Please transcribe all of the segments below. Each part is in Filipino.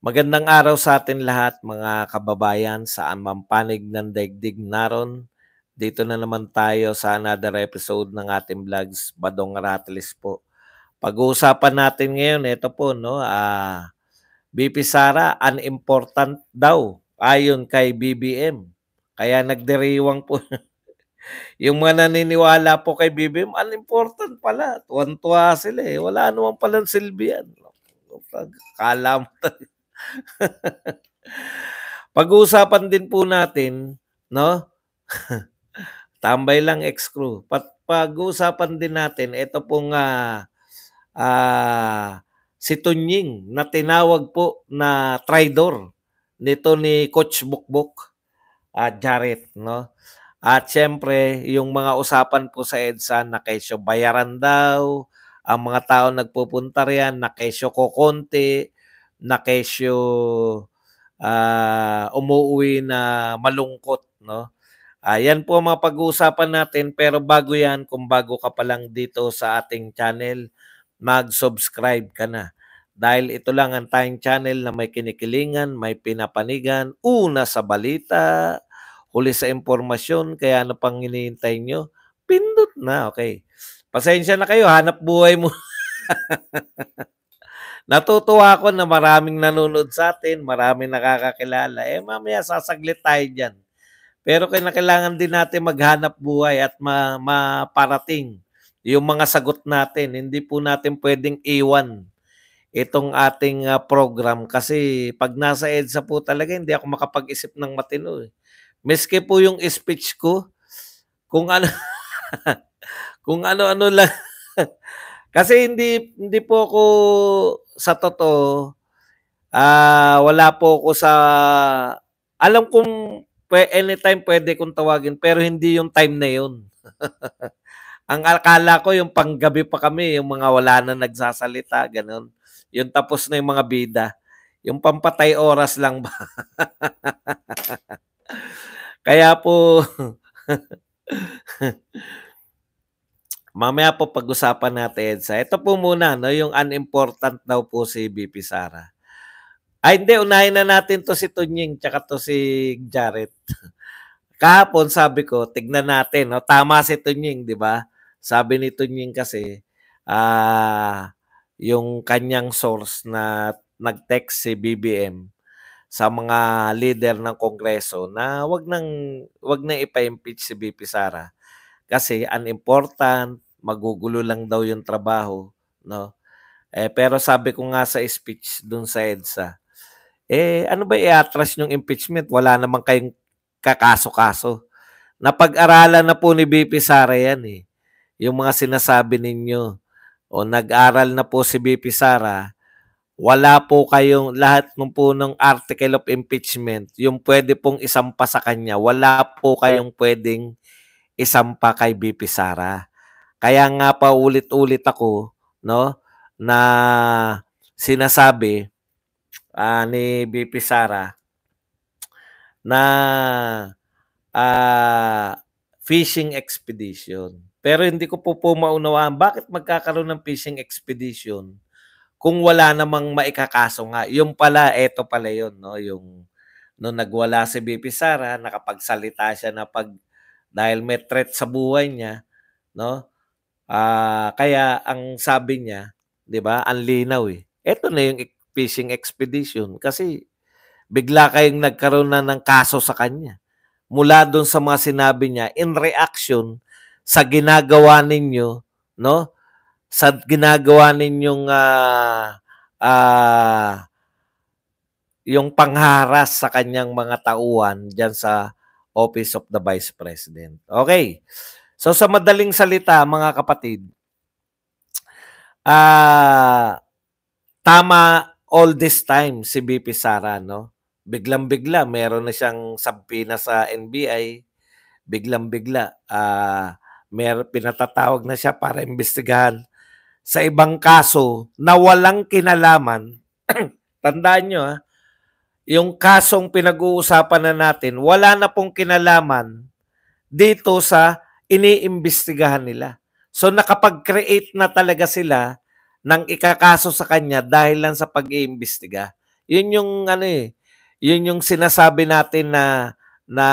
Magandang araw sa atin lahat mga kababayan, saan man panig ng daigdig naron. Dito na naman tayo sa another episode ng ating vlogs, Badong Ratelis po. Pag-uusapan natin ngayon, ito po, no, BP Sara, unimportant daw, ayon kay BBM. Kaya nagdiriwang po yung mga naniniwala po kay BBM, unimportant pala. Tuwan-tuwa sila eh. Wala naman palang silbi yan. Kala mo. Pag-uusapan din po natin, no? Tambay lang ex-crew. Pag-uusapan din natin ito pong si Tunying na tinawag po na traidor nito ni Coach Bukbok at Jarrett, no? At siyempre, yung mga usapan po sa EDSA na kesyo bayaran daw, ang mga tao nagpupunta riyan na kesyo kokonti, na kesyo umuuwi na malungkot, no? Yan po ang mga pag-uusapan natin, pero bago yan, kung bago ka pa lang dito sa ating channel, mag-subscribe ka na. Dahil ito lang ang tayong channel na may kinikilingan, may pinapanigan, una sa balita, huli sa impormasyon, kaya ano pang hinihintay nyo? Pindot na, okay. Pasensya na kayo, hanap buhay mo. Natutuwa ako na maraming nanonood sa atin, maraming nakakakilala. Mamaya sasaglit tayo dyan. Pero kailangan din natin maghanap buhay at maparating yung mga sagot natin. Hindi po natin pwedeng iwan itong ating program kasi pag nasa EDSA po talaga, hindi ako makapag-isip ng matino. Miski po yung speech ko, kung ano, kung ano-ano lang. Kasi hindi po ako sa totoo, wala po ako sa, alam kong anytime pwede kong tawagin, pero hindi yung time na yun. Ang akala ko yung panggabi pa kami, yung mga wala na nagsasalita, ganun. Yung tapos na yung mga bida. Yung pampatay oras lang ba? Kaya po, mamaya po pag-usapan natin sa ito po muna, no, yung unimportant daw po si BP Sara. Hindi, unahin na natin to si Tunying tsaka to si Jarrett. Kahapon sabi ko, tignan natin, no, tama si Tunying, di ba? Sabi ni Tunying kasi, yung kanyang source na nag-text si BBM sa mga leader ng Kongreso na wag nang ipa-impeach si BP Sara kasi unimportant, magugulo lang daw yung trabaho, no? Pero sabi ko nga sa speech dun sa EDSA, ano ba i-atras yung impeachment? Wala naman kayong kakaso-kaso. Napag-aralan na po ni BP Sara yan eh. Yung mga sinasabi ninyo o nag-aral na po si BP Sara, wala po kayong lahat ng po ng article of impeachment, yung pwede pong isampa sa kanya, wala po kayong pwedeng isampa kay BP Sara. Kaya nga pa ulit-ulit ako, no, na sinasabi ni BP Sara na fishing expedition. Pero hindi ko po maunawaan bakit magkakaroon ng fishing expedition kung wala namang maikakaso nga. Yung pala, eto pala yun, no? Yung nung nagwala si BP Sara, nakapagsalita siya na dahil may threat sa buhay niya, no? Kaya ang sabi niya, 'di ba? Ang linaw eh. Ito na yung fishing expedition kasi bigla kayong nagkaroon na ng kaso sa kanya. Mula doon sa mga sinabi niya in reaction sa ginagawa ninyo, no? Sa ginagawa ninyong yung pangharas sa kanyang mga tauhan diyan sa Office of the Vice President. Okay. So sa madaling salita, mga kapatid, tama all this time si BP Sara, no? Biglang-bigla meron na siyang sabpina sa NBI, biglang-bigla pinatatawag na siya para imbestigahan sa ibang kaso na walang kinalaman. Tandaan nyo, yung kasong pinag-uusapan na natin, wala na pong kinalaman dito sa iniimbestigahan nila. So nakapag-create na talaga sila ng ikakaso sa kanya dahil lang sa pag-iimbestiga. Yun yung ano eh, yun yung sinasabi natin na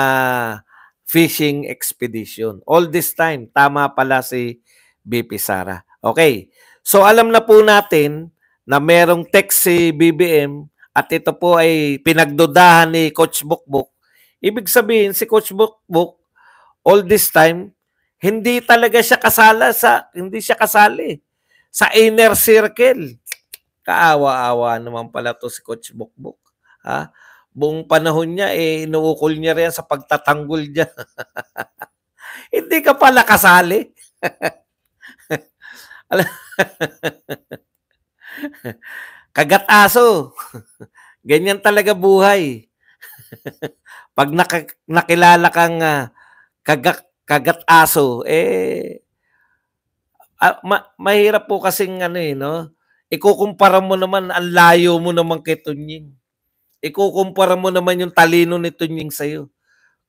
fishing expedition. All this time, tama pala si BP Sara. Okay. So alam na po natin na merong text si BBM at ito po ay pinagdudahan ni Coach Bukbuk. Ibig sabihin si Coach Bukbuk all this time hindi talaga siya hindi siya kasali sa inner circle. Kaawa-awa naman pala to si Coach Bukbuk. Ha? Buong panahon niya, inuukol niya rin sa pagtatanggol niya. Hindi ka pala kasali. Kagat aso. Ganyan talaga buhay. Pag nakilala kang kagat aso, mahirap po kasing no? Ikukumpara mo naman, ang layo mo naman kay Tunying. Ikukumpara mo naman yung talino ni Tunying sa'yo.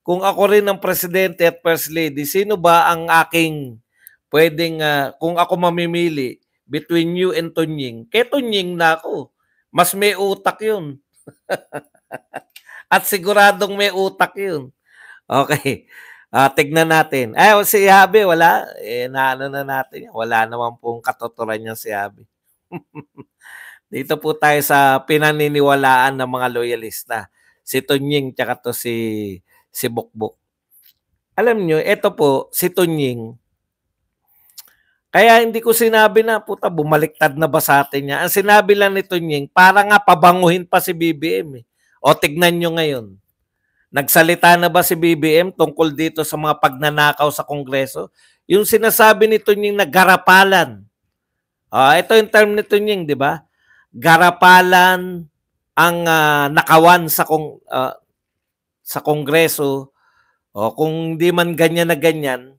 Kung ako rin ang presidente at first lady, sino ba ang aking pwedeng, kung ako mamimili between you and Tunying, kay Tunying na ako. Mas may utak yun. At siguradong may utak yun. Okay. Tignan natin. Si Habi, wala. Naano na natin. Wala naman pong katuturan niya si Habi. Dito po tayo sa pinaniniwalaan ng mga loyalista. Si Tunying tsaka to si Bukbuk. Alam nyo, ito po, si Tunying, kaya hindi ko sinabi na, puta, bumaliktad na ba sa atin niya? Ang sinabi lang ni Tunying, para nga pabanguhin pa si BBM. O tignan nyo ngayon. Nagsalita na ba si BBM tungkol dito sa mga pagnanakaw sa Kongreso? Yung sinasabi ni Tunying na garapalan. Ito yung term ni Tunying, di ba? Garapalan ang nakawan sa Kongreso. Kung di man ganyan na ganyan,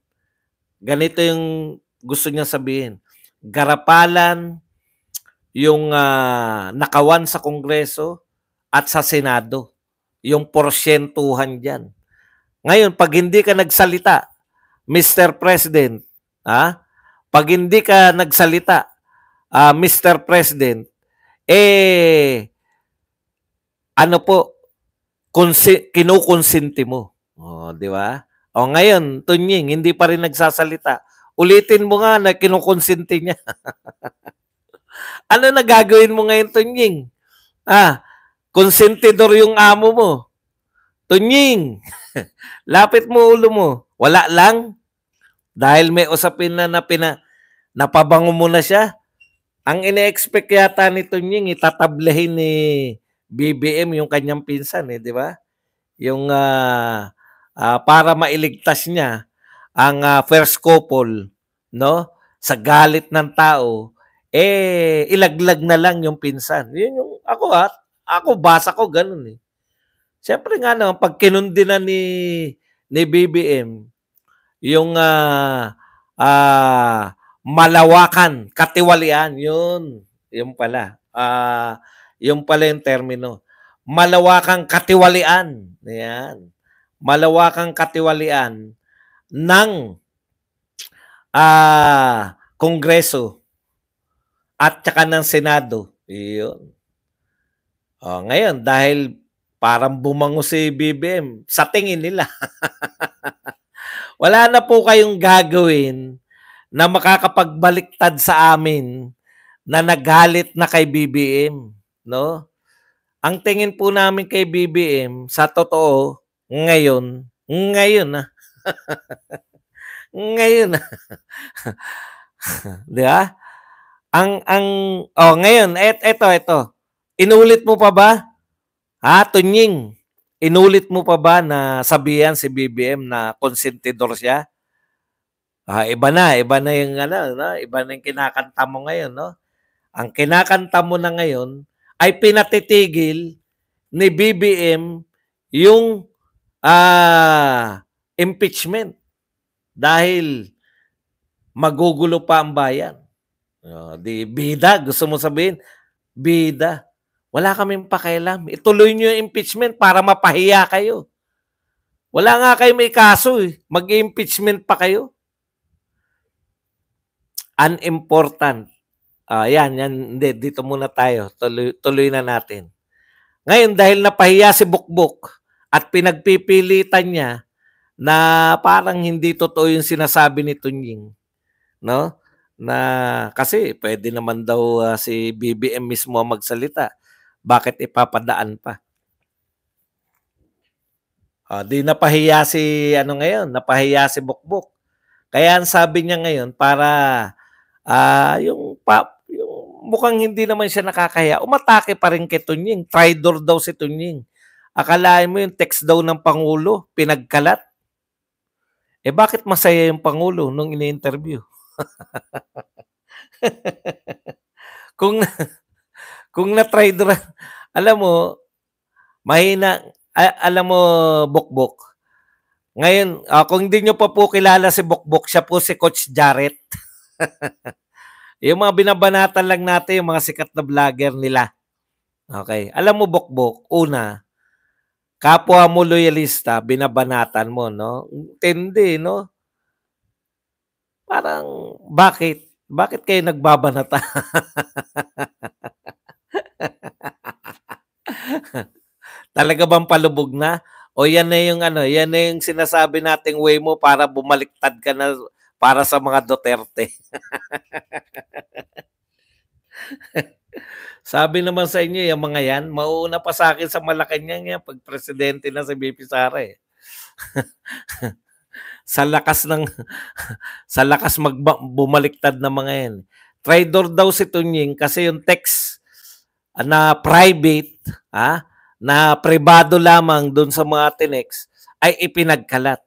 ganito yung gusto niya sabihin. Garapalan yung nakawan sa Kongreso at sa Senado. Yung porsyentuhan dyan. Ngayon, pag hindi ka nagsalita, Mr. President, pag hindi ka nagsalita, Mr. President, ano po, kinukonsinti mo. Di ba? Ngayon, Tunying, hindi pa rin nagsasalita. Ulitin mo nga na kinukonsinti niya. Ano na gagawin mo ngayon, Tunying? Konsentidor yung amo mo. Tunying, lapit mo ulo mo. Wala lang. Dahil may usapin na napabango mo na siya. Ang ine-expect yata ni Tunying, itatablahin ni BBM yung kanyang pinsan, di ba? Yung para mailigtas niya ang first couple, no? Sa galit ng tao, ilaglag na lang yung pinsan. Yun yung ako basa ko ganun eh. Siyempre nga naman, pag kinundi na ni BBM, yung malawakan, katiwalian, yun pala. Yung pala yung termino. Malawakang katiwalian. Yan. Malawakang katiwalian ng Kongreso at saka ng Senado. Yun. Ngayon, dahil parang bumango si BBM, sa tingin nila, wala na po kayong gagawin na makakapagbaliktad sa amin na nagalit na kay BBM. No? Ang tingin po namin kay BBM, sa totoo, ngayon ngayon di ba? Ngayon, ito. Inulit mo pa ba? Tunying, inulit mo pa ba na sabihan si BBM na konsentidor siya? Iba na yung iba na yung kinakanta mo ngayon, no? Ang kinakanta mo na ngayon ay pinatitigil ni BBM yung impeachment dahil magugulo pa ang bayan. Bida, gusto mo sabihin, bida. Wala kaming pakialam. Ituloy nyo yung impeachment para mapahiya kayo. Wala nga kayo may kaso eh. Mag-impeachment pa kayo. Unimportant. Yan. Hindi, dito muna tayo. Tuloy na natin. Ngayon dahil napahiya si Bukbok at pinagpipilitan niya na parang hindi totoo yung sinasabi ni Tunying, no? Na kasi pwede naman daw si BBM mismo ang magsalita. Bakit ipapadaan pa? Di napahiya si ano ngayon, napahiya si Bukbok. Kaya ang sabi niya ngayon para yung mukhang hindi naman siya nakakahiya, umatake pa rin kay Tunying. Traitor daw si Tunying. Akalain mo yung text daw ng Pangulo, pinagkalat. Bakit masaya yung Pangulo nung ini-interview? kung kung na-traitor, alam mo, mahina, alam mo, Bukbok. Ngayon, kung hindi nyo pa po kilala si Bukbok, siya po si Coach Jarrett. Yung mga binabanatan lang natin, yung mga sikat na vlogger nila. Okay. Alam mo, Bukbok, una, kapwa mo loyalista, binabanatan mo, no? Tindi, no? Parang, bakit? Bakit kayo nagbabanata? Talaga bang palubog na? O yan na yung ano, yan na yung sinasabi nating way mo para bumaliktad ka na para sa mga Duterte. Sabi naman sa inyo, yung mga yan, mauuna pa sa akin sa Malacanang yan pag presidente na si BP Sara eh. sa lakas ng sa lakas bumaliktad na mga yan. Traitor daw si Tunying kasi yung text na private, na pribado lamang doon sa mga tinex ay ipinagkalat.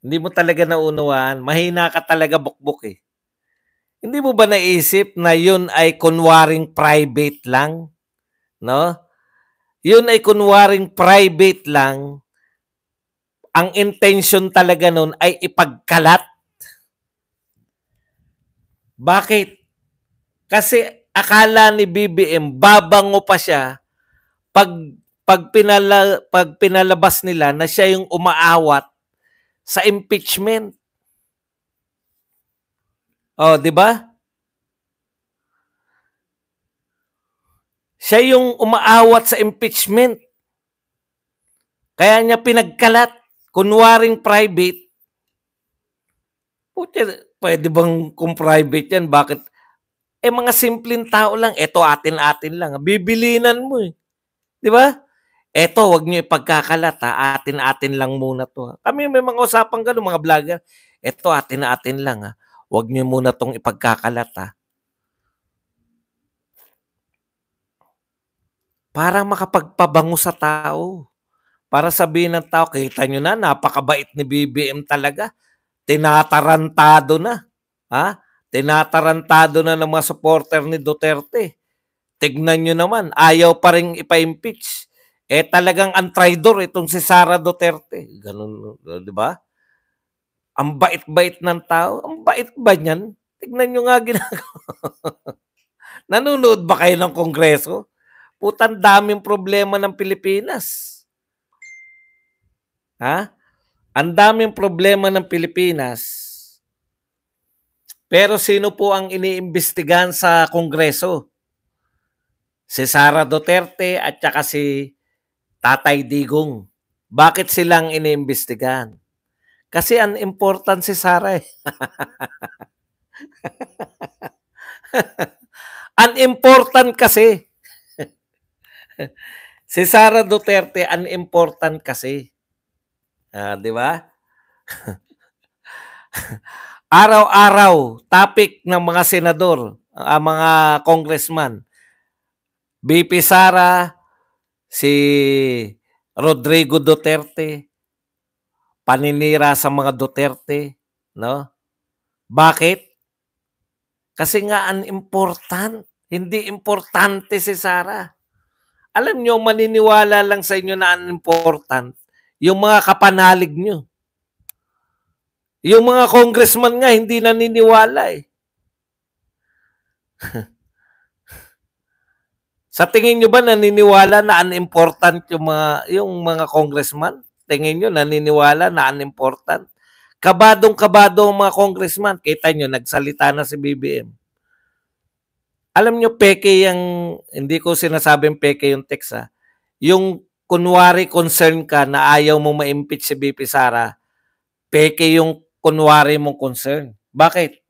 Hindi mo talaga naunawaan, mahina ka talaga, Bukbok eh. Hindi mo ba naisip na yun ay kunwaring private lang? No? Yun ay kunwaring private lang. Ang intention talaga nun ay ipagkalat. Bakit? Kasi akala ni BBM, babango pa siya pag pinalabas nila na siya yung umaawat sa impeachment. Di ba? Siya yung umaawat sa impeachment. Kaya niya pinagkalat, kunwaring private. Pwede bang kung private yan? Bakit? Mga simpleng tao lang, eto atin-atin lang. Bibilinan mo eh. Di ba? Eto, wag niyo ipagkakalat ha. Atin-atin lang muna to. Kami may mga usapang gano'n, mga vlogger. Eto, atin-atin lang ha. Wag niyo muna tong ipagkakalat ha. Para makapagpabango sa tao. Para sabihin ng tao, kita nyo na, napakabait ni BBM talaga. Tinatarantado na. Tinatarantado na ng mga supporter ni Duterte. Tignan nyo naman, ayaw pa rin ipa-impeach. Talagang ang traidor itong si Sara Duterte. Ganun, di ba? Ang bait-bait ng tao. Ang bait ba niyan? Tignan nyo nga ginagawa. Nanonood ba kayo ng Kongreso? Putang daming problema ng Pilipinas. Ang daming problema ng Pilipinas. Pero sino po ang iniimbestigahan sa Kongreso? Si Sara Duterte at saka si Tatay Digong. Bakit silang iniimbestigahan? Kasi unimportant si Sara eh. Unimportant kasi. Si Sara Duterte, unimportant kasi. Di ba? Araw-araw, topic ng mga senador, mga congressman. BP Sara, si Rodrigo Duterte, paninira sa mga Duterte, no? Bakit? Kasi nga unimportant, hindi importante si Sara. Alam nyo, maniniwala lang sa inyo na unimportant yung mga kapanalig nyo. Yung mga congressman nga hindi naniniwala eh. Sa tingin nyo ba naniniwala na unimportant yung mga congressman? Tingin nyo naniniwala na unimportant? Kabadong-kabado ang mga congressman. Kita nyo, nagsalita na si BBM. Alam nyo, peke yung, hindi ko sinasabing peke yung text ha. Yung kunwari concern ka na ayaw mo ma-impeach si VP Sara, peke yung kunwari mong concern. Bakit?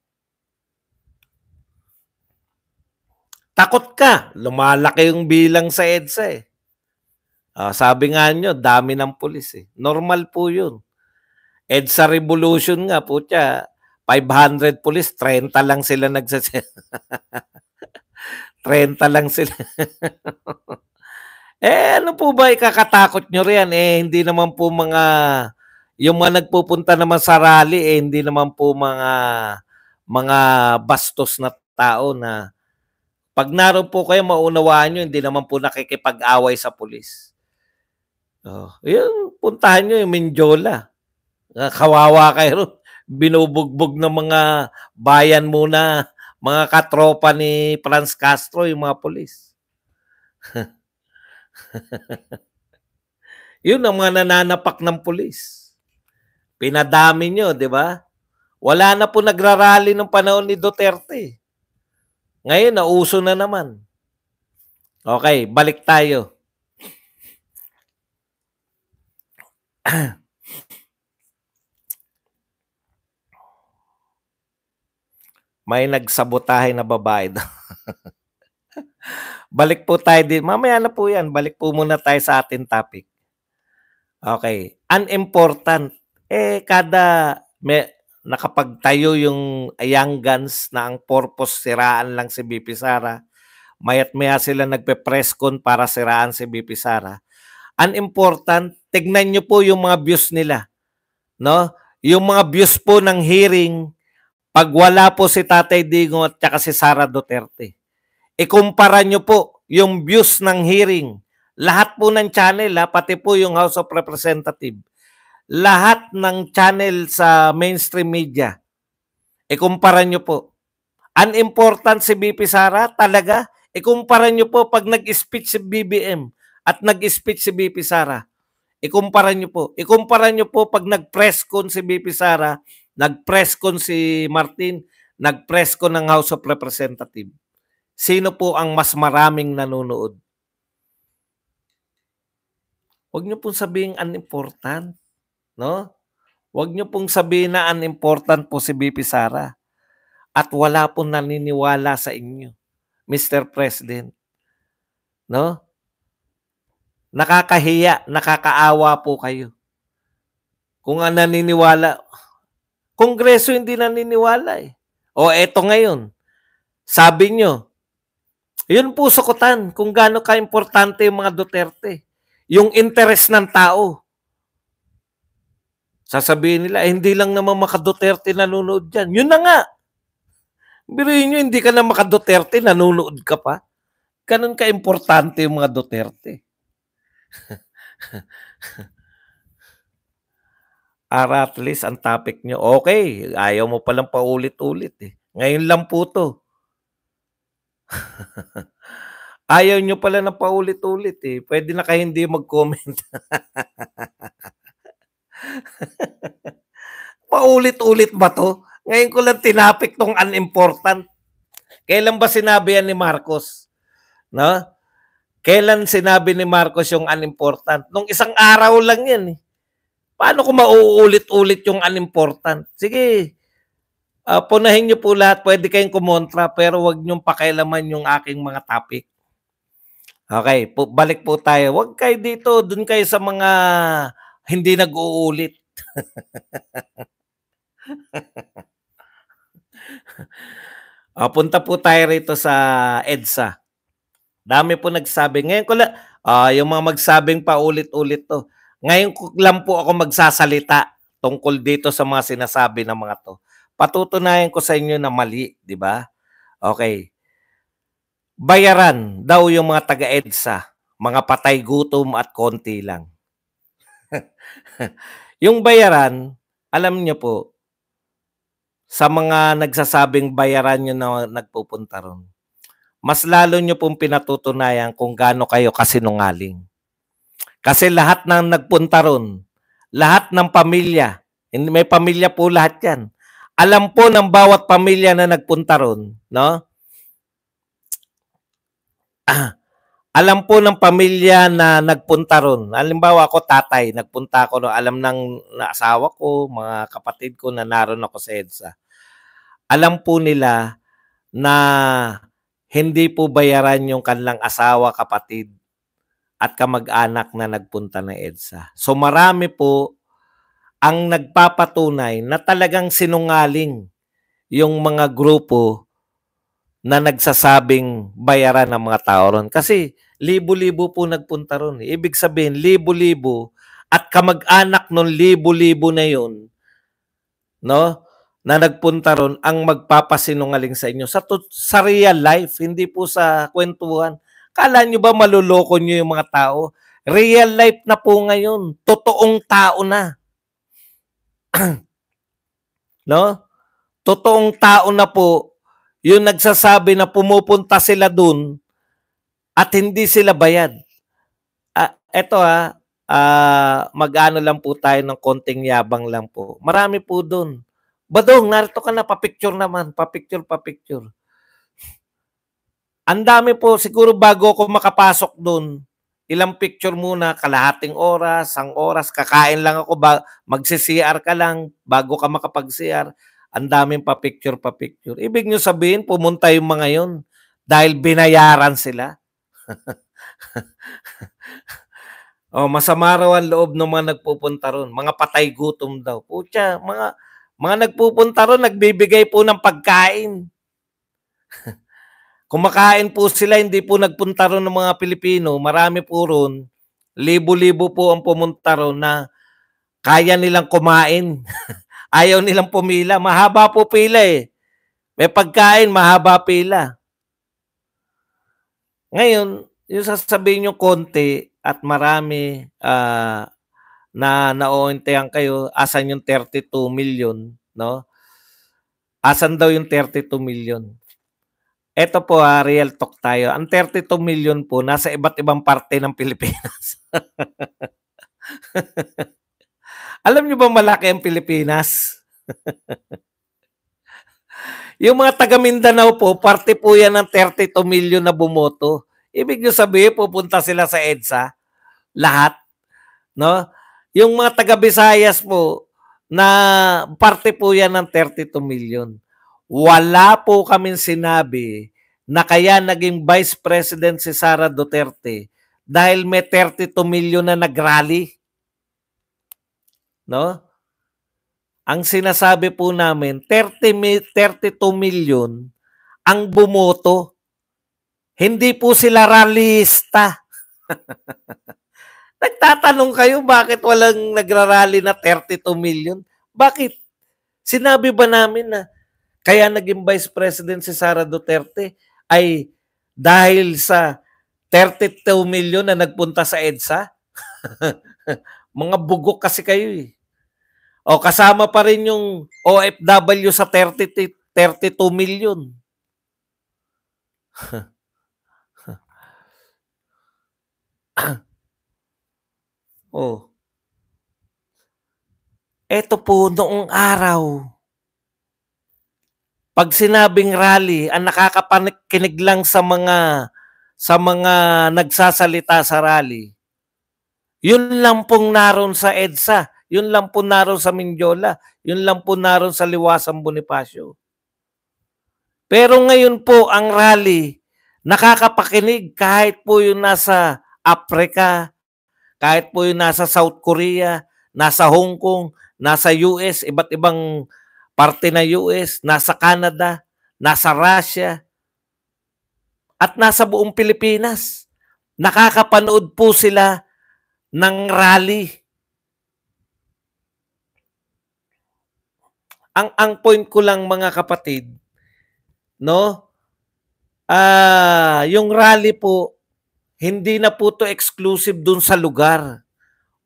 Takot ka. Lumalaki yung bilang sa EDSA eh. Sabi nga nyo, dami ng pulis eh. Normal po yun. EDSA Revolution nga po siya, 500 pulis, 30 lang sila 30 lang sila. Ano po ba ikakatakot nyo riyan? Hindi naman po yung mga nagpupunta naman sa rally, hindi naman po mga bastos na tao na pag naroon po kayo, maunawaan nyo, hindi naman po nakikipag-away sa pulis. Yun, puntahan nyo yung Mindiola. Kawawa kayo. Binubugbog ng mga bayan muna, mga katropa ni Franz Castro, yung mga pulis. Yun ang mga nananapak ng pulis. Pinadami nyo, di ba? Wala na po nagrarally ng panahon ni Duterte. Ngayon, nauso na naman. Okay, balik tayo. May nagsabotahe na babae daw. Balik po tayo din. Mamaya na po yan. Balik po muna tayo sa ating topic. Okay. Unimportant. Nakapagtayo yung young guns na ang purpose siraan lang si VP Sara. Mayat maya sila nagpe-presscon para siraan si VP Sara. Unimportant. Tignan nyo po yung mga views nila. No? Yung mga views po ng hearing, pag wala po si Tatay Digong at saka si Sara Duterte. Ikumpara nyo po yung views ng hearing. Lahat po ng channel, pati po yung House of Representatives. Lahat ng channel sa mainstream media. Ikumpara nyo po. Unimportant si VP Sara, talaga. Ikumpara nyo po pag nag-speech si BBM at nag-speech si VP Sara. Ikumpara nyo po. Ikumpara nyo po pag nag-press con si VP Sara, nag-press con si Martin, nag-press con ng House of Representatives. Sino po ang mas maraming nanonood? Huwag nyo pong sabihin unimportant. No? Huwag nyo pong sabihin na unimportant po si VP Sara. At wala pong naniniwala sa inyo, Mr. President. No? Nakakahiya, nakakaawa po kayo. Kung naniniwala, Kongreso hindi naniniwala eh. O eto ngayon, sabi nyo, yun po sukutan kung gaano ka-importante yung mga Duterte. Yung interest ng tao. Sasabihin nila, hindi lang naman maka-Duterte nanonood dyan. Yun na nga. Biruin nyo, hindi ka na maka-Duterte, nanonood ka pa. Ganun ka-importante yung mga Duterte. At least ang topic nyo, okay, ayaw mo palang paulit-ulit eh. Ngayon lang po to. Ayaw nyo pala na paulit-ulit eh. Pwede na kayo hindi mag-comment. Paulit-ulit ba to? Ngayon ko lang tinapik tong unimportant. Kailan ba sinabi yan ni Marcos? No? Kailan sinabi ni Marcos yung unimportant? Nung isang araw lang yan eh. Paano kung mauulit-ulit yung unimportant? Sige, punahin nyo po lahat. Pwede kayong kumontra pero wag nyong pakialaman yung aking mga topic. Okay, balik po tayo. Wag kayo dito, dun kayo sa mga hindi nag-uulit. Punta po tayo rito sa EDSA. Dami po nagsabi. Ngayon ko lang, yung mga magsabing paulit-ulit to. Ngayon ko lang po ako magsasalita tungkol dito sa mga sinasabi ng mga to. Patutunayan ko sa inyo na mali, di ba? Okay. Bayaran daw yung mga taga-EDSA, mga patay gutom at konti lang. Yung bayaran, alam niyo po, sa mga nagsasabing bayaran nyo na nagpupunta ron, mas lalo nyo pong pinatutunayan kung gaano kayo kasinungaling. Kasi lahat ng nagpunta ron, lahat ng pamilya, may pamilya po lahat yan. Alam po ng bawat pamilya na nagpunta ron, no? Alam po ng pamilya na nagpunta ron. Halimbawa ako tatay, nagpunta ako no, alam ng asawa ko, mga kapatid ko na naroon ako sa EDSA. Alam po nila na hindi po bayaran yung kanilang asawa, kapatid at kamag-anak na nagpunta ng EDSA. So marami po ang nagpapatunay na talagang sinungaling yung mga grupo na nagsasabing bayaran ng mga tao ron. Kasi libo-libo po nagpunta ron. Ibig sabihin, libo-libo at kamag-anak ng libo-libo na yun, no? Na nagpunta ron ang magpapasinungaling sa inyo sa real life, hindi po sa kwentuhan. Kala nyo ba maluloko nyo yung mga tao? Real life na po ngayon. Totoong tao na. No? Totoong tao na po yung nagsasabi na pumupunta sila dun at hindi sila bayad. Eto mag-ano lang po tayo ng konting yabang lang po. Marami po dun. Badong, narito ka na, pa-picture naman. Pa-picture. Ang dami po, siguro bago ako makapasok dun, ilang picture muna, kalahating oras, isang oras, kakain lang ako, magsi-CR ka lang, bago ka makapag-CR, ang daming pa-picture. Ibig nyo sabihin, pumunta yung mga yun dahil binayaran sila. Masama raw ang loob ng mga nagpupunta ron. Mga patay gutom daw. Pucha, mga nagpupunta ron, nagbibigay po ng pagkain. Kumakain po sila, hindi po nagpunta ron ng mga Pilipino. Marami po ron. Libo-libo po ang pumunta ron na kaya nilang kumain. Ayaw nilang pumila. Mahaba po pila eh. May pagkain, mahaba pila. Ngayon, yung sasabihin nyo konti at marami na naointehan kayo, asan yung 32 million, no? Asan daw yung 32 million? Ito po real talk tayo. Ang 32 million po, nasa iba't ibang parte ng Pilipinas. Alam nyo ba malaki ang Pilipinas? Yung mga taga Mindanao po, parte po yan ng 32 million na bumoto. Ibig nyo sabihin, pupunta sila sa EDSA. Lahat. No? Yung mga taga Visayas po, na parte po yan ng 32 million. Wala po kaming sinabi na kaya naging Vice President si Sara Duterte dahil may 32 million na nagrally. No? Ang sinasabi po namin, 32 million ang bumoto. Hindi po sila rallyista. Nagtatanong kayo bakit walang nagrarally na 32 million? Bakit? Sinabi ba namin na kaya naging Vice President si Sara Duterte ay dahil sa 32 million na nagpunta sa EDSA? Mga bugok kasi kayo eh. O kasama pa rin yung OFW sa 32 million. Oh. Ito po noong araw. Pag sinabing rally, ang nakakapakinig lang sa mga nagsasalita sa rally. Yun lang pong naroon sa EDSA. Yun lang po naroon sa Mindiola. Yun lang po naroon sa Liwasang Bonifacio. Pero ngayon po ang rally, nakakapakinig kahit po yung nasa Africa, kahit po yung nasa South Korea, nasa Hong Kong, nasa US, iba't ibang parte na US, nasa Canada, nasa Russia, at nasa buong Pilipinas. Nakakapanood po sila ng rally. Ang point ko lang mga kapatid, no? Yung rally po, hindi na po to exclusive dun sa lugar.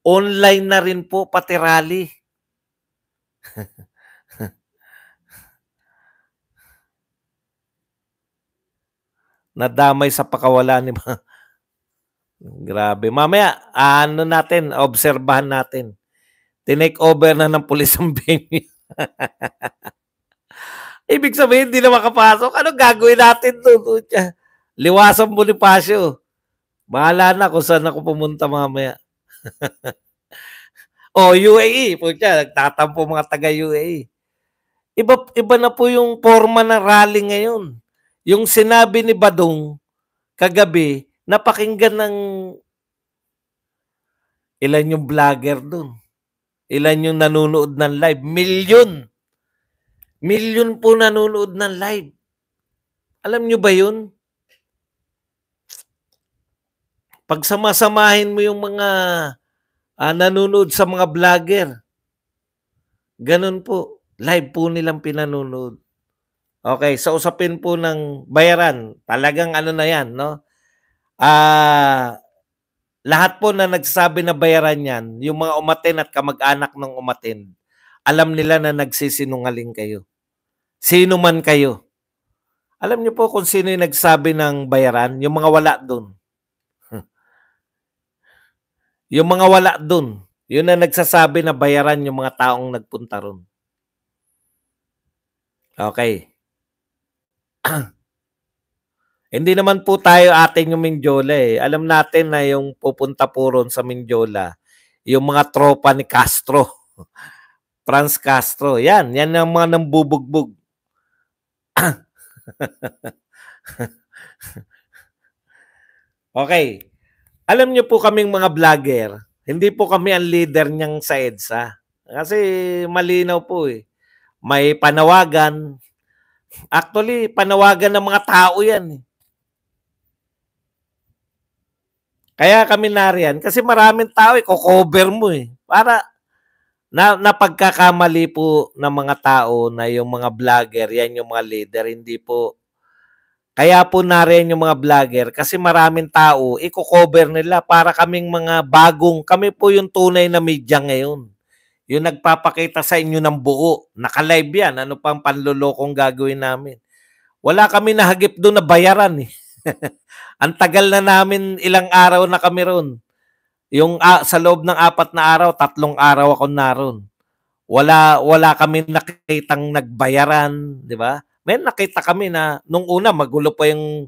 Online na rin po pati rally. Nadamay sa pakawalan ni mga. Grabe. Mamaya, obserbahan natin. Tinake over na ng pulis ang venue. Ibig sabihin, hindi na makapasok. Anong gagawin natin doon? Liwasan Bonifacio. Bahala na kung saan ako pumunta mamaya. O, UAE. Putya, nagtatampo mga taga-UAE. Iba na po yung forma ng rally ngayon. Yung sinabi ni Badong kagabi, napakinggan ng ilan yung vlogger dun. Ilan yung nanonood ng live. Milyon. Milyon po nanonood ng live. Alam nyo ba yun? Pag samasamahin mo yung mga nanonood sa mga vlogger, ganun po. Live po nilang pinanonood. Okay, sa usapin po ng bayaran, talagang ano na yan, no? Lahat po na nagsasabi na bayaran yan, yung mga umatin at kamag-anak ng umatin, alam nila na nagsisinungaling kayo. Sino man kayo. Alam niyo po kung sino yung nagsabi ng bayaran? Yung mga wala dun. Yung mga wala dun. Yun na nagsasabi na bayaran yung mga taong nagpunta ron. Okay. Hindi naman po tayo ating yung Mindiola eh. Alam natin na yung pupunta po ron sa Mindiola, yung mga tropa ni Castro. Franz Castro. Yan ang mga nambubugbog. Okay. Alam niyo po kaming mga vlogger, hindi po kami ang leader niyang sa EDSA. Kasi malinaw po eh. May panawagan. Actually, panawagan ng mga tao yan eh. Kaya kami nariyan. Kasi maraming tao eh, cover mo eh. Para napagkakamali po ng mga tao na yung mga vlogger, yan yung mga leader, hindi po. Kaya po nariyan yung mga vlogger kasi maraming tao, i-cover nila para kaming mga bagong, kami po yung tunay na media ngayon. Yung nagpapakita sa inyo ng buo. Naka-live yan. Ano pang panlulokong gagawin namin? Wala kami nahagip doon na bayaran eh. Ang tagal na namin, ilang araw na kami ron. Yung sa loob ng 4 na araw, 3 araw ako naroon. Wala kami nakitang nagbayaran, di ba? May nakita kami na nung una magulo pa yung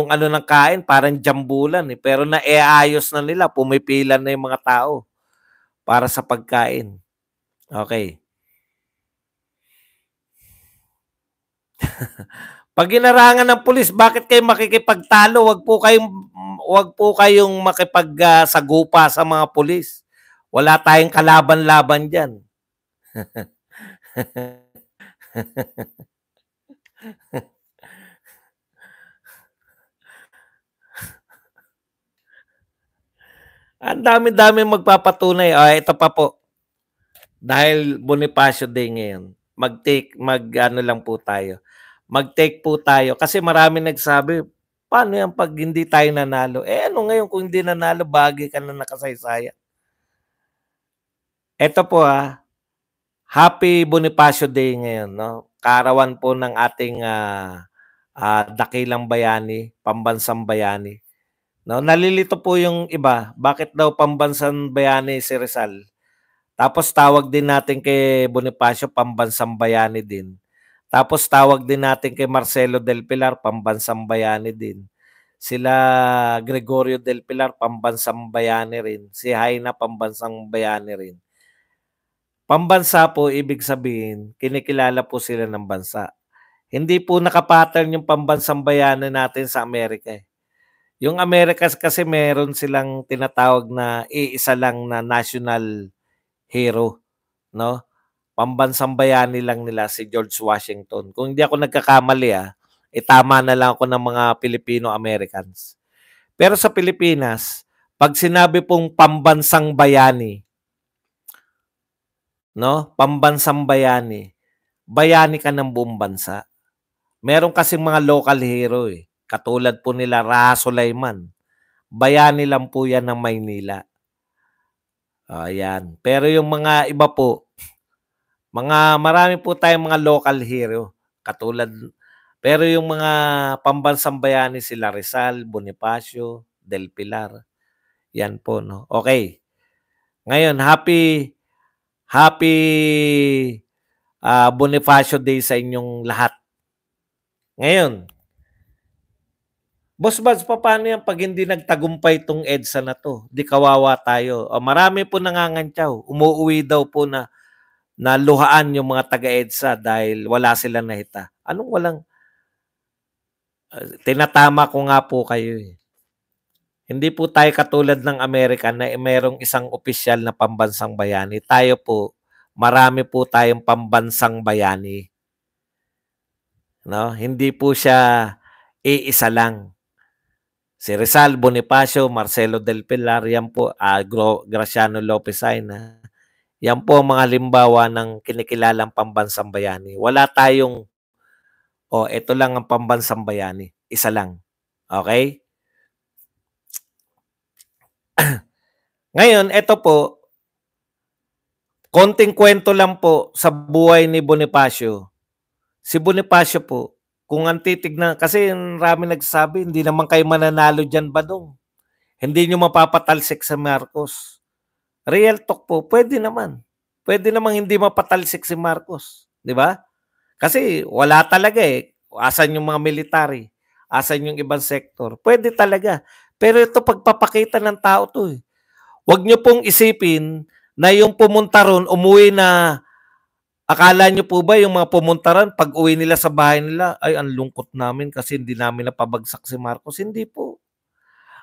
ano ng kain, parang jambulan eh. Pero naiayos na nila, pumipila na yung mga tao para sa pagkain. Okay. Pag inarangan ng pulis, bakit kayo makikipagtalo? Wag po kayong makipagsagupa sa mga pulis. Wala tayong kalaban-laban diyan. Ang dami-dami magpapatunay. Ito pa po. Dahil Bonifacio Day ngayon, mag-ano lang po tayo. Mag-take po tayo. Kasi marami nagsabi, paano yan pag hindi tayo nanalo? Ano ngayon kung hindi nanalo, bagay ka na nakasaysaya. Ito po Happy Bonifacio Day ngayon. No? Kaarawan po ng ating dakilang bayani, pambansang bayani. No? Nalilito po yung iba, bakit daw pambansang bayani si Rizal? Tapos tawag din natin kay Bonifacio, pambansang bayani din. Tapos tawag din natin kay Marcelo del Pilar, pambansang bayani din. Sila Gregorio del Pilar, pambansang bayani rin. Si Haina, pambansang bayani rin. Pambansa po, ibig sabihin, kinikilala po sila ng bansa. Hindi po nakapattern yung pambansang bayani natin sa Amerika eh. Yung Amerika kasi meron silang tinatawag na iisa lang na national hero, no? Pambansang bayani lang nila si George Washington. Kung hindi ako nagkakamali tama na lang ako ng mga Filipino-Americans. Pero sa Pilipinas, pag sinabi pong pambansang bayani, no? Pambansang bayani, bayani ka ng buong bansa. Meron kasing mga local hero eh. Katulad po nila Raha Sulaiman. Bayani lang po yan ng Maynila. Ayan. Pero yung mga iba po, marami po tayong mga local hero. Katulad, pero yung mga pambansang bayani sila Rizal, Bonifacio, Del Pilar. Yan po, no? Okay. Ngayon, happy Bonifacio Day sa inyong lahat. Ngayon, Boss Buds, paano yan pag hindi nagtagumpay tong EDSA na to? Di kawawa tayo. Marami po nangangantyaw. Umuuwi daw po na naluhaan yung mga taga-EDSA dahil wala silang nahita. Anong walang? Tinatama ko nga po kayo eh. Hindi po tayo katulad ng Amerika na mayroong isang opisyal na pambansang bayani. Tayo po, marami po tayong pambansang bayani. No? Hindi po siya iisa lang. Si Rizal Bonifacio, Marcelo del Pilar, yan po, Graciano Lopez Aina. Yan po ang mga limbawa ng kinikilalang pambansang bayani. Wala tayong, ito lang ang pambansang bayani. Isa lang. Okay? Ngayon, ito po, konting kwento lang po sa buhay ni Bonifacio. Si Bonifacio po, kung ang titignan, kasi marami nagsasabi, hindi naman kayo mananalo dyan, Badong. Hindi nyo mapapatalsik sa Marcos. Real talk po, pwede naman. Pwede namang hindi mapatalsik si Marcos. Di ba? Kasi wala talaga eh. Asan yung mga military? Asan yung ibang sektor? Pwede talaga. Pero ito pagpapakita ng tao to eh. Huwag nyo pong isipin na yung pumunta ron, umuwi na. Akala nyo po ba yung mga pumuntaran, pag uwi nila sa bahay nila, ay ang lungkot namin kasi hindi namin napabagsak si Marcos. Hindi po.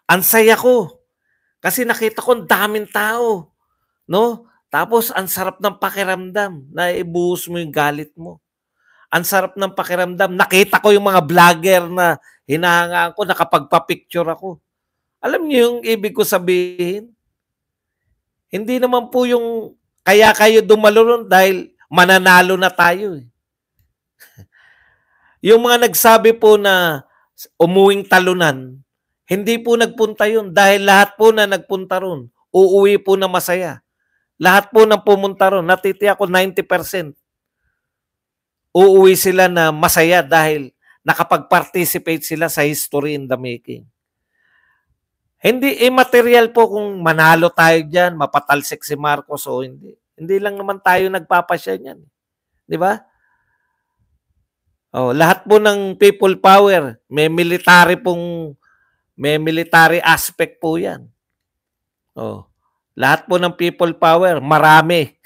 Ang saya ko. Kasi nakita ko ang daming tao. No? Tapos ang sarap ng pakiramdam na ibuhos mo yung galit mo. Ang sarap ng pakiramdam. Nakita ko yung mga vlogger na hinahangaan ko, nakapagpa-picture ako. Alam niyo yung ibig ko sabihin? Hindi naman po yung kaya kayo dumalo dahil mananalo na tayo eh. Yung mga nagsabi po na umuwing talunan, hindi po nagpunta yun dahil lahat po na nagpunta ron, uuwi po na masaya. Lahat po ng pumunta ron, natitiyak ko 90%. Uuwi sila na masaya dahil nakapag-participate sila sa history in the making. Hindi immaterial po kung manalo tayo dyan, mapatalsik si Marcos o hindi. Hindi lang naman tayo nagpapasya niyan. Di ba? Lahat po ng people power, may military aspect po 'yan. Lahat po ng people power, marami.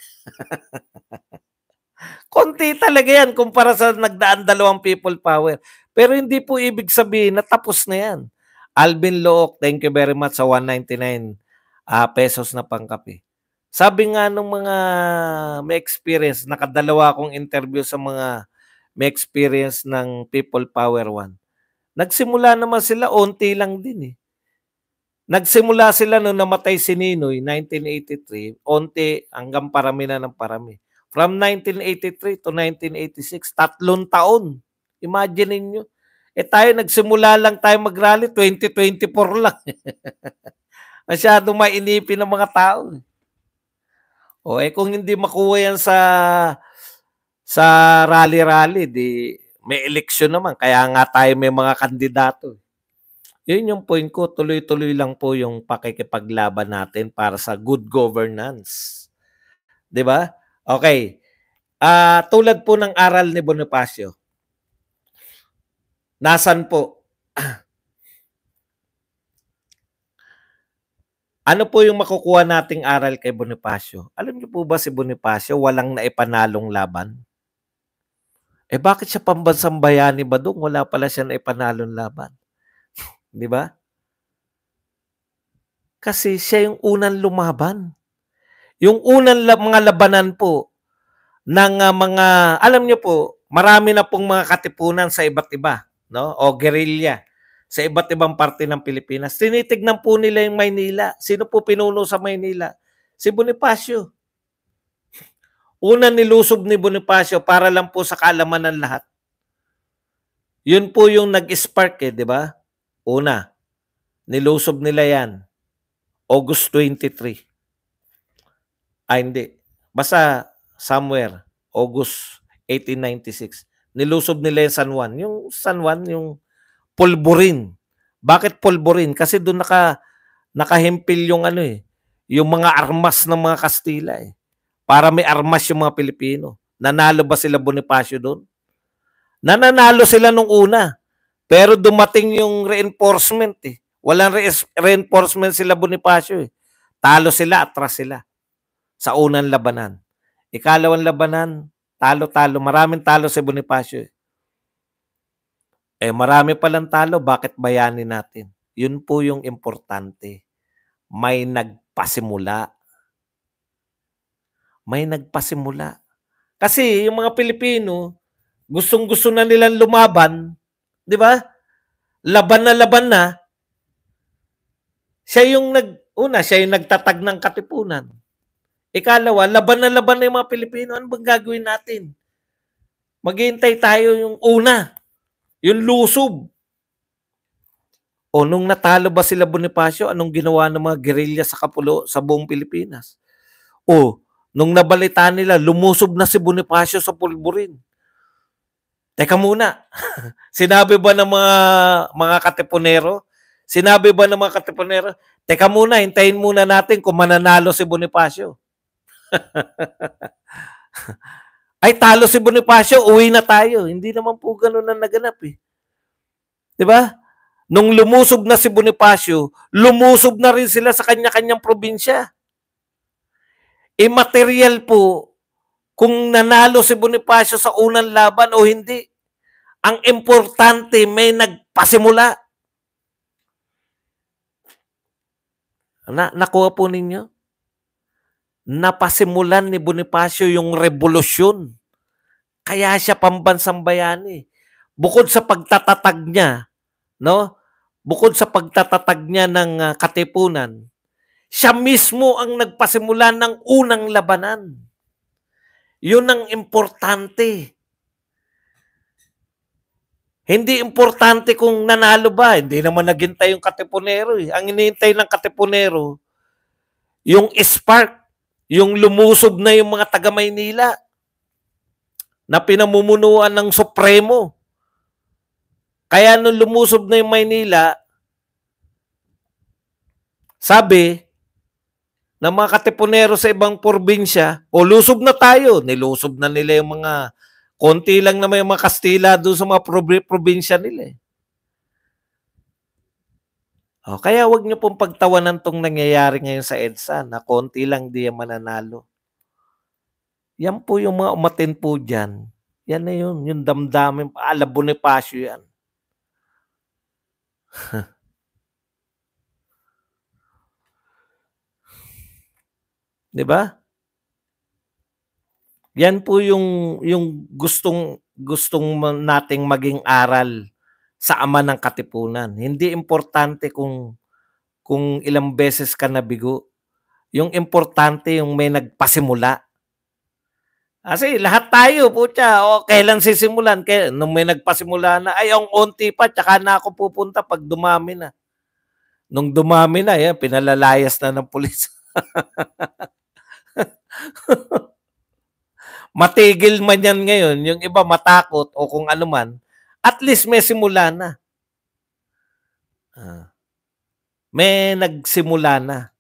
Konti talaga 'yan kumpara sa nagdaan dalawang people power. Pero hindi po ibig sabihin na tapos na 'yan. Alvin Look, thank you very much sa 199 pesos na pangkape. Sabi nga nung mga may experience, nakadalawa akong interview sa mga may experience ng People Power 1. Nagsimula naman sila, onti lang din eh. Nagsimula sila nung namatay si Ninoy, 1983, onti hanggang parami na ng parami. From 1983 to 1986, 3 taon. Imagine niyo. Tayo nagsimula lang tayo mag-rally, 2024 lang. Masyadong mainipin ng mga tao. Kung hindi makuha yan sa rally-rally, di may eleksyon naman. Kaya nga tayo may mga kandidato. Yun yung point ko. Tuloy-tuloy lang po yung pakikipaglaban natin para sa good governance. Di ba? Okay. Tulad po ng aral ni Bonifacio. Nasaan po? Ano po yung makukuha nating aral kay Bonifacio? Alam niyo po ba si Bonifacio walang naipanalong laban? Bakit siya pambansang bayani ba doon? Wala pala siya naipanalong laban. Di ba? Kasi siya yung unang lumaban. Yung unang mga labanan po ng mga, alam niyo po, marami na pong mga katipunan sa iba't iba, no? O guerrilla sa iba't ibang parte ng Pilipinas. Tinitignan po nila yung Maynila. Sino po pinuno sa Maynila? Si Bonifacio. Una nilusob ni Bonifacio para lang po sa kaalaman ng lahat. Yun po yung nag-spark di ba? Una, nilusob nila yan. August 23. Hindi. Basta somewhere, August 1896. Nilusob nila yung San Juan. Yung San Juan, yung Polvorin. Bakit Polvorin? Kasi doon nakahimpil yung yung mga armas ng mga Kastila Para may armas yung mga Pilipino. Nanalo ba sila Bonifacio doon? Nananalo sila nung una. Pero dumating yung reinforcement eh. Walang reinforcement sila Bonifacio eh. Talo sila, atras sila sa unang labanan. Ikalawang labanan, talo-talo. Maraming talo si Bonifacio eh. Marami palang talo, bakit bayanin natin? Yun po yung importante. May nagpasimula. May nagpasimula. Kasi yung mga Pilipino, gustong-gusto na nilang lumaban, di ba? Laban na. Siya yung siya yung nagtatag ng katipunan. Ikalawa, laban na yung mga Pilipino. Ano bang gagawin natin? Maghihintay tayo yung una, yung lusob. O nung natalo ba sila Bonifacio, anong ginawa ng mga gerilya sa Kapulo sa buong Pilipinas? O nung nabalita nila, lumusob na si Bonifacio sa Pulburin. Teka muna, sinabi ba ng mga katipunero? Sinabi ba ng mga katipunero? Teka muna, hintayin muna natin kung mananalo si Bonifacio. Ay, talo si Bonifacio, uwi na tayo. Hindi naman po ganun na naganap eh. Diba? Nung lumusob na si Bonifacio, lumusob na rin sila sa kanya-kanyang probinsya. Immaterial po kung nanalo si Bonifacio sa unang laban o hindi. Ang importante, may nagpasimula. Nakuha po ninyo? Napasimulan ni Bonifacio yung revolusyon. Kaya siya pambansang bayani. Bukod sa pagtatatag niya, no? Bukod sa pagtatatag niya ng katipunan, siya mismo ang nagpasimula ng unang labanan. Yun ang importante. Hindi importante kung nanalo ba. Hindi naman naghintay yung katipunero. Ang hinihintay ng katipunero, yung spark, yung lumusob na yung mga taga-Maynila na pinamumunuan ng Supremo. Kaya nung lumusob na yung Maynila, sabi ng mga katipunero sa ibang probinsya, o lusob na tayo. Nilusob na nila yung mga, konti lang naman yung mga Kastila doon sa mga probinsya nila. Kaya wag niyo pong pagtawanan tong nangyayari ngayon sa EDSA na konti lang di yan mananalo. Yan po yung mga umatin po dyan. Yan na yun. Yung damdamin. Bonifacio yan. Diba? Yan po yung gustong nating maging aral sa ama ng katipunan. Hindi importante kung ilang beses ka nabigo. Yung importante yung may nagpasimula. Kasi lahat tayo, putya, kailan sisimulan? Nung may nagpasimula na, ay, ang onti pa, tsaka na ako pupunta pag dumami na. Nung dumami na, yan, pinalalayas na ng pulis. Matigil man yan ngayon, yung iba matakot o kung ano man, at least may simula na. May nagsimula na.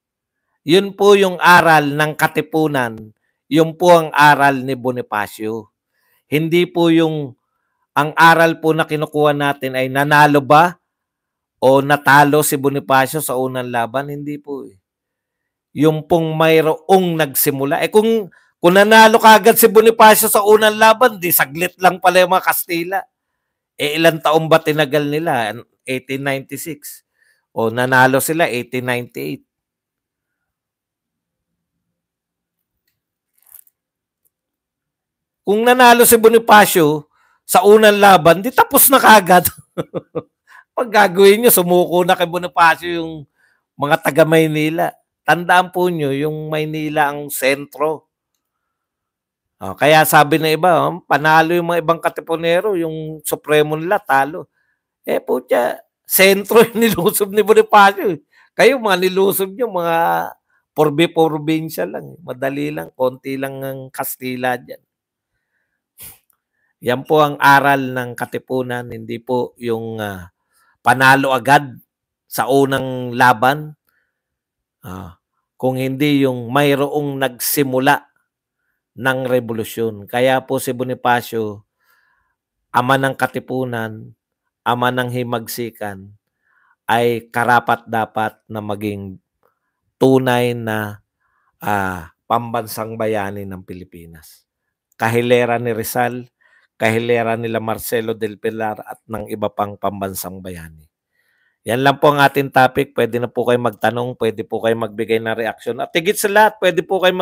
Yun po yung aral ng katipunan. Yun po ang aral ni Bonifacio. Hindi po yung ang aral po na kinukuha natin ay nanalo ba o natalo si Bonifacio sa unang laban. Hindi po eh. Yung pong mayroong nagsimula. Kung nanalo kagad si Bonifacio sa unang laban, di saglit lang pala yung mga Kastila. Ilang taong ba tinagal nila? 1896. O nanalo sila 1898. Kung nanalo si Bonifacio sa unang laban, di tapos na kagad. Pag gagawin nyo, sumuko na kay Bonifacio yung mga taga Maynila. Tandaan po nyo, yung Maynila ang sentro. Kaya sabi ng iba, panalo yung mga ibang katipunero, yung Supremo nila, talo. Putya, sentro yung nilusob ni Bonifacio. Kayo, mga nilusob nyo, mga probinsya lang. Madali lang, konti lang ang Kastila dyan. Yan po ang aral ng katipunan, hindi po yung panalo agad sa unang laban. Kung hindi yung mayroong nagsimula ng revolusyon. Kaya po si Bonifacio, ama ng katipunan, ama ng himagsikan ay karapat-dapat na maging tunay na, pambansang bayani ng Pilipinas. Kahilera ni Rizal, kahilera nila Marcelo del Pilar at ng iba pang pambansang bayani. Yan lang po ang ating topic. Puwede na po kayong magtanong, puwede po kayong magbigay ng reaksyon at higit sa lahat puwede po kayong